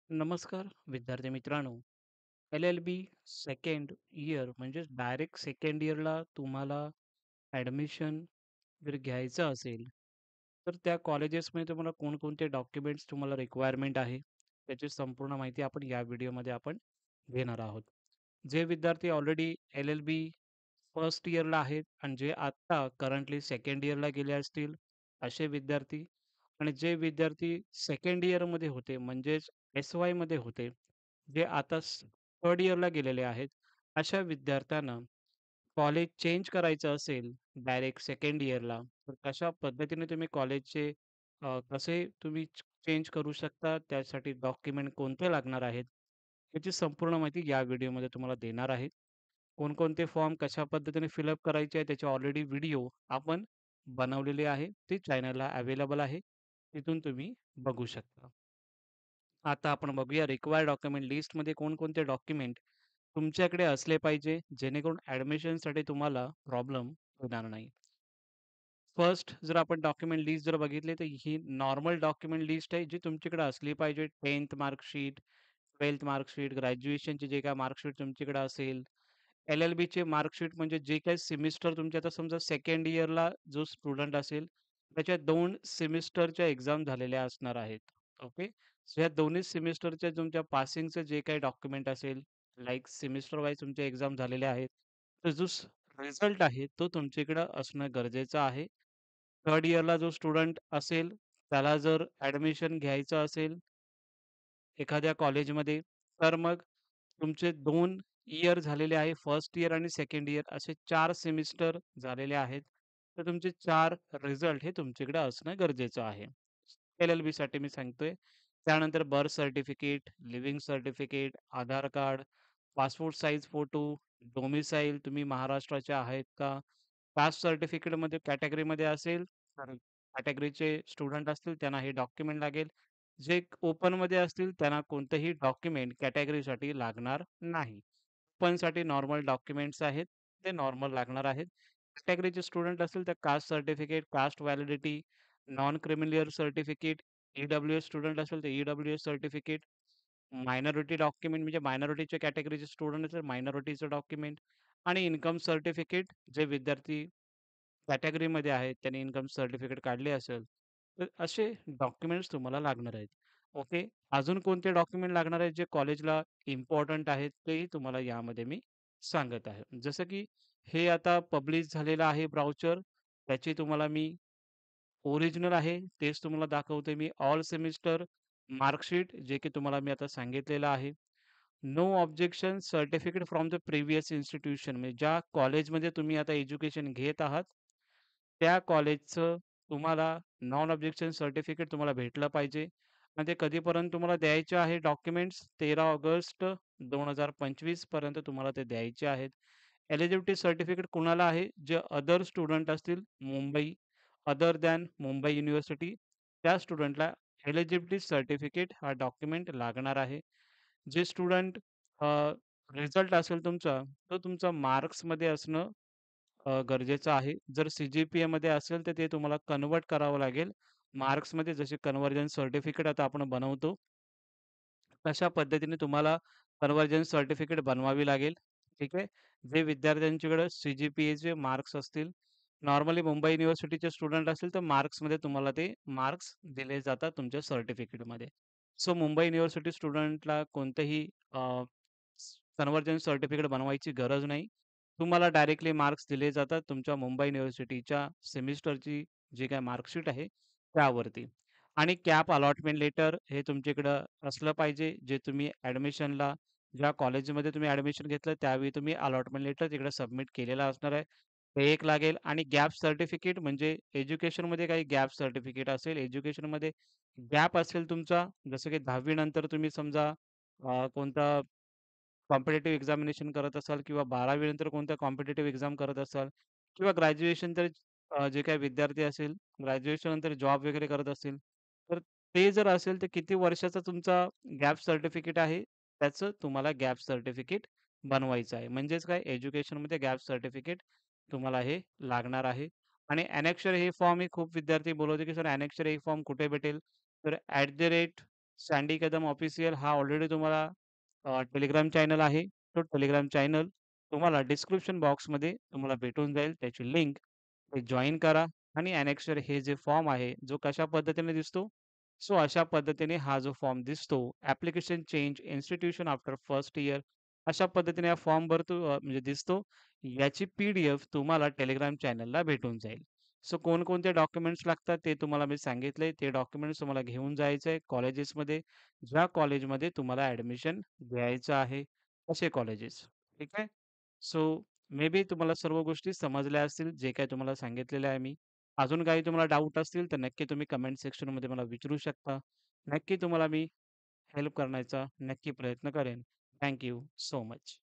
नमस्कार विद्यार्थी मित्रांनो. एल-एल-बी सेकंड इयर म्हणजेच डायरेक्ट सेकंड इयरला तुम्हाला ॲडमिशन जर घ्यायचं असेल, तर त्या कॉलेजेसमध्ये तुम्हाला कोणकोणते डॉक्युमेंट्स तुम्हाला रिक्वायरमेंट आहे, त्याची संपूर्ण माहिती आपण या व्हिडिओमध्ये आपण घेणार आहोत. जे विद्यार्थी ऑलरेडी एल-एल-बी फर्स्ट इयरला आहेत आणि जे आत्ता करंटली सेकंड इयरला गेले असतील, असे विद्यार्थी आणि जे विद्यार्थी सेकंड इयरमध्ये होते म्हणजेच एस-वायमध्ये होते, जे आता थर्ड इयरला गेलेले आहेत, अशा विद्यार्थ्यांना कॉलेज चेंज करायचं असेल डायरेक्ट सेकंड इयरला, तर कशा पद्धतीने तुम्ही कॉलेजचे कसे तुम्ही चेंज करू शकता, त्यासाठी डॉक्युमेंट कोणते लागणार आहेत, याची संपूर्ण माहिती या व्हिडिओमध्ये तुम्हाला देणार आहे. कोणकोणते फॉर्म कशा पद्धतीने फिलअप करायचे आहे, त्याचे ऑलरेडी व्हिडिओ आपण बनवलेले आहे. ते चॅनलला अवेलेबल आहे. तिथून तुम्ही बघू शकता. आता आपण बघूया रिक्वायर्ड डॉक्युमेंट लिस्टमध्ये कोणकोणते डॉक्युमेंट तुमच्याकडे असले पाहिजे, जेणेकरून ॲडमिशनसाठी तुम्हाला प्रॉब्लेम होणार नाही. फर्स्ट जर आपण डॉक्युमेंट लिस्ट जर बघितली, तर ही नॉर्मल डॉक्युमेंट लिस्ट आहे, जी तुमच्याकडे असली पाहिजे. 10th मार्कशीट, 12th मार्कशीट, ग्रॅज्युएशनची जे काही मार्कशीट तुमच्याकडे असेल, एल-एल-बीचे मार्कशीट म्हणजे जे काही सेमिस्टर तुमचे आता समजा सेकंड इयरला जो स्टुडंट असेल, त्याच्या 2 सेमिस्टरच्या एक्झाम झालेल्या असणार आहेत. ओके. सो या दोन्ही सेमिस्टरच्या तुमच्या पासिंगचं जे काही डॉक्युमेंट असेल, लाइक सेमिस्टर वाईज तुमच्या एक्झाम झालेल्या आहेत. तर जो रिझल्ट आहे तो तुमच्याकडं असणं गरजेचं आहे. थर्ड इयरला जो स्टुडंट असेल, त्याला जर ॲडमिशन घ्यायचं असेल एखाद्या कॉलेजमध्ये, तर मग तुमचे 2 इयर झालेले आहे. फर्स्ट इयर आणि सेकंड इयर असे 4 सेमिस्टर झालेले आहेत. तर तुमचे 4 रिझल्ट हे तुमच्याकडे असणं गरजेचं आहे. एल-एल-बीसाठी मी सांगतोय. त्यानंतर birth certificate, leaving certificate, Aadhaar card, passport size photo, domicile तुम्ही महाराष्ट्राचे आहेत का? कास्ट सर्टिफिकेटमध्ये कॅटेगरीमध्ये असेल, तर कॅटेगरीचे स्टुडंट असतील त्यांना हे डॉक्युमेंट लागेल. जे ओपनमध्ये असतील त्यांना कोणतंही डॉक्युमेंट कॅटेगरीसाठी लागणार नाही. ओपनसाठी नॉर्मल डॉक्युमेंट्स आहेत, ते नॉर्मल लागणार आहेत. कॅटेगरीचे स्टुडंट असतील तर caste certificate, caste validity, non creamy layer certificate, EWS student असेल तर ई-डब्ल्यू-एस सर्टिफिकेट, मायनॉरिटी डॉक्युमेंट म्हणजे मायनॉरिटीच्या कॅटेगरीचे स्टुडंट असेल मायनॉरिटीचं डॉक्युमेंट आणि इन्कम सर्टिफिकेट जे विद्यार्थी कॅटेगरीमध्ये आहेत, त्यांनी इन्कम सर्टिफिकेट काढले असेल, तर असे डॉक्युमेंट्स तुम्हाला लागणार आहेत. ओके. अजून कोणते डॉक्युमेंट लागणार आहेत, जे कॉलेजला इम्पोर्टंट आहेत, तेही तुम्हाला यामध्ये मी सांगत आहे. जसं की हे आता पब्लिश झालेलं आहे ब्राउचर, त्याची तुम्हाला मी ओरिजिनल आहे, तेच तुम्हाला दाखवतोय मी. ऑल सेमिस्टर मार्कशीट जे की तुम्हाला मी आता सांगितलेलं आहे. No objection certificate from the previous institution म्हणजे ज्या कॉलेजमध्ये तुम्ही आता एज्युकेशन घेत आहात, त्या कॉलेजचं तुम्हाला नॉन ऑब्जेक्शन सर्टिफिकेट तुम्हाला भेटलं पाहिजे आणि ते कधीपर्यंत तुम्हाला द्यायचे आहे डॉक्युमेंट्स 13 ऑगस्ट 2025 पर्यंत तुम्हाला ते द्यायचे आहेत. एलिजिबिलिटी सर्टिफिकेट कुणाला आहे? जे अदर स्टुडंट असतील Mumbai, other than Mumbai university त्या स्टुडंटला एलिजिबिलिटी सर्टिफिकेट हा डॉक्युमेंट लागणार आहे. जे स्टुडंट रिझल्ट असेल तुमचा, तो तुमचा मार्क्समध्ये असणं गरजेचं आहे. जर सी-जी-पी-एमध्ये असेल, तर ते तुम्हाला कन्व्हर्ट करावं लागेल मार्क्समध्ये. जसे कन्व्हर्जन सर्टिफिकेट आता आपण बनवतो, तशा पद्धतीने तुम्हाला कन्व्हर्जन सर्टिफिकेट बनवावी लागेल. ठीक आहे. जे विद्यार्थ्यांच्याकडे सी-जी-पी-एचे मार्क्स असतील, नॉर्मली मुंबई युनिव्हर्सिटीचे स्टुडंट असतील, तर मार्क्समध्ये तुम्हाला ते मार्क्स दिले जातात तुमच्या सर्टिफिकेटमध्ये. सो मुंबई युनिव्हर्सिटी स्टुडंटला कोणतंही कन्व्हर्जन सर्टिफिकेट बनवायची गरज नाही. तुम्हाला डायरेक्टली मार्क्स दिले जातात तुमच्या मुंबई युनिव्हर्सिटीच्या सेमिस्टरची जी काही मार्कशीट आहे त्यावरती. आणि कॅप अलॉटमेंट लेटर हे तुमच्याकडं असलं पाहिजे, जे तुम्ही ॲडमिशनला ज्या कॉलेजमध्ये तुम्ही ॲडमिशन घेतलं त्यावेळी तुम्ही अलॉटमेंट लेटर तिकडे सबमिट केलेलं असणार आहे. ते एक लागेल आणि गॅप सर्टिफिकेट म्हणजे एज्युकेशनमध्ये काही गॅप सर्टिफिकेट असेल, एज्युकेशनमध्ये गॅप असेल तुमचा, जसं की 10वी नंतर तुम्ही समजा कोणता कॉम्पिटिटिव्ह एक्झामिनेशन करत असाल किंवा 12वी नंतर कोणत्या कॉम्पिटिटिव्ह एक्झाम करत असाल किंवा ग्रॅज्युएशन तर जे काही विद्यार्थी असेल, ग्रॅज्युएशन नंतर जॉब वगैरे करत असतील, तर ते जर असेल तर किती वर्षाचा तुमचा गॅप सर्टिफिकेट आहे, त्याचं तुम्हाला गॅप सर्टिफिकेट बनवायचं आहे. म्हणजेच काय एज्युकेशनमध्ये गॅप सर्टिफिकेट तुम्हाला हे लागणार आहे. आणि ॲनेक्शर हे फॉर्म हे खूप विद्यार्थी बोलवते, की सर ॲनेक्शर हे फॉर्म कुठे भेटेल? तर @, सँडी कदम ऑफिशियल हा ऑलरेडी तुम्हाला टेलिग्राम चॅनल आहे. तो टेलिग्राम चॅनल तुम्हाला डिस्क्रिप्शन बॉक्समध्ये तुम्हाला भेटून जाईल. त्याची लिंक ते जॉइन करा आणि ॲनेक्सर हे जे फॉर्म आहे, जो कशा पद्धतीने दिसतो? सो अशा पद्धतीने हा जो फॉर्म दिसतो, application change institution after first year अशा पद्धतीने हा फॉर्म म्हणजे दिसतो. याची पी-डी-एफ तुम्हाला टेलिग्राम चॅनलला भेटून जाईल. सो कोणकोणते डॉक्युमेंट्स लागतात ते तुम्हाला मी सांगितले. ते डॉक्युमेंट्स तुम्हाला घेऊन जायचं आहे कॉलेजेसमध्ये, ज्या कॉलेजमध्ये तुम्हाला ॲडमिशन घ्यायचं आहे, असे कॉलेजेस. ठीक आहे. सो मे बी तुम्हाला सर्व गोष्टी समजल्या असतील, जे काही तुम्हाला सांगितलेलं आहे मी. अजून काही तुम्हाला डाऊट असतील, तर नक्की तुम्ही कमेंट सेक्शनमध्ये मला विचारू शकता. नक्की तुम्हाला मी हेल्प करण्याचा नक्की प्रयत्न करेन. Thank you so much.